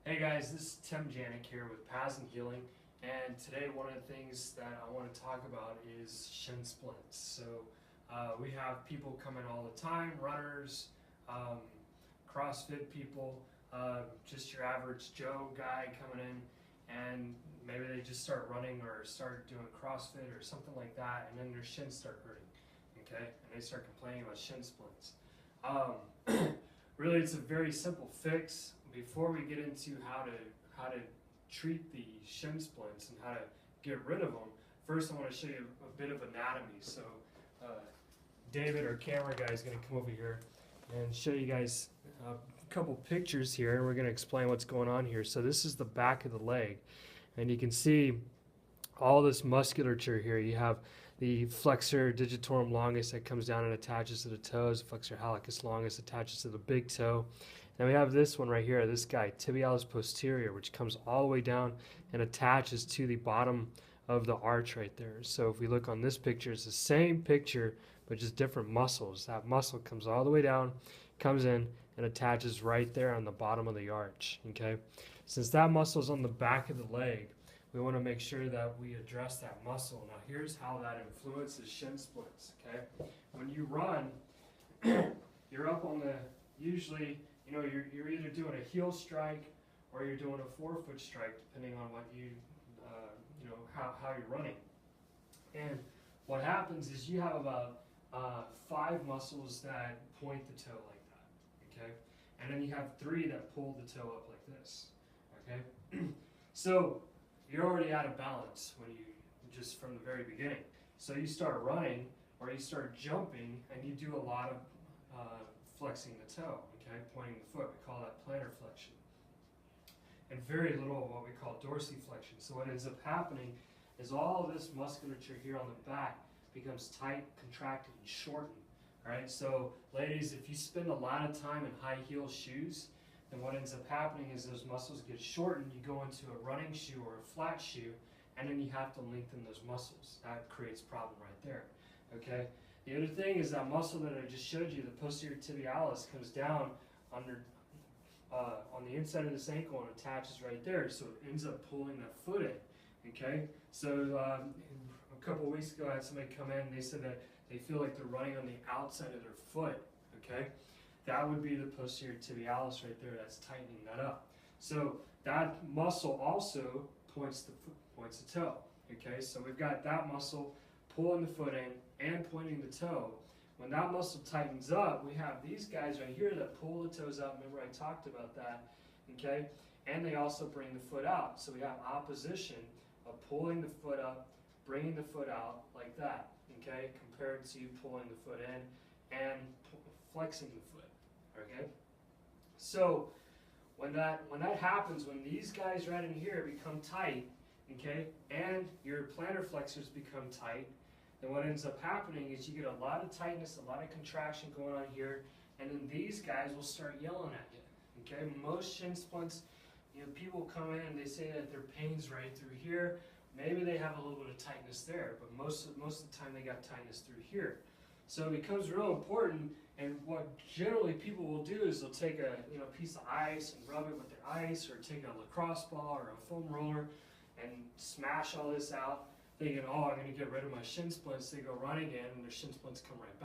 Hey guys, this is Tim Janik here with Paths and Healing, and today one of the things that I want to talk about is shin splints. So we have people come in all the time, runners, CrossFit people, just your average Joe guy coming in, and maybe they just start running or start doing CrossFit or something like that, and then their shins start hurting, okay, and they start complaining about shin splints. Really, it's a very simple fix. Before we get into how to treat the shin splints and how to get rid of them, first I want to show you a bit of anatomy. So David, our camera guy, is going to come over here and show you guys a couple pictures here, and we're going to explain what's going on here. So this is the back of the leg, and you can see all this musculature here. You have the flexor digitorum longus that comes down and attaches to the toes, flexor hallucis longus attaches to the big toe. And we have this one right here, this guy, tibialis posterior, which comes all the way down and attaches to the bottom of the arch right there. So if we look on this picture, it's the same picture, but just different muscles. That muscle comes all the way down, comes in, and attaches right there on the bottom of the arch, okay? Since that muscle is on the back of the leg, we want to make sure that we address that muscle. Now here's how that influences shin splints, okay? When you run, you're up on the, usually, you know, you're either doing a heel strike or you're doing a forefoot strike, depending on what you know, how you're running. And what happens is you have about 5 muscles that point the toe like that, okay? And then you have 3 that pull the toe up like this, okay? So you're already out of balance when you, just from the very beginning. So you start running or you start jumping and you do a lot of flexing the toe, okay, pointing the foot. We call that plantar flexion. And very little of what we call dorsiflexion. So what ends up happening is all of this musculature here on the back becomes tight, contracted, and shortened. All right, so ladies, if you spend a lot of time in high heel shoes, then what ends up happening is those muscles get shortened. You go into a running shoe or a flat shoe, and then you have to lengthen those muscles. That creates a problem right there, okay? The other thing is that muscle that I just showed you, the posterior tibialis, comes down under on the inside of this ankle and attaches right there, so it ends up pulling that foot in, okay? So a couple of weeks ago I had somebody come in and they said that they feel like they're running on the outside of their foot, okay? That would be the posterior tibialis right there that's tightening that up. So that muscle also points the toe, okay? So we've got that muscle pulling the foot in and pointing the toe. When that muscle tightens up, we have these guys right here that pull the toes out. Remember I talked about that, okay? And they also bring the foot out. So we have opposition of pulling the foot up, bringing the foot out like that, okay? Compared to pulling the foot in and flexing the foot, okay? So when that happens, when these guys right in here become tight, okay, and your plantar flexors become tight, then what ends up happening is you get a lot of tightness, a lot of contraction going on here, and then these guys will start yelling at you, okay? Most shin splints, you know, people come in and they say that their pain's right through here. Maybe they have a little bit of tightness there, but most of the time they got tightness through here. So it becomes real important, and what generally people will do is they'll take a piece of ice and rub it with their ice, or take a lacrosse ball or a foam roller and smash all this out, thinking, oh, I'm going to get rid of my shin splints. They go running in, and their shin splints come right back.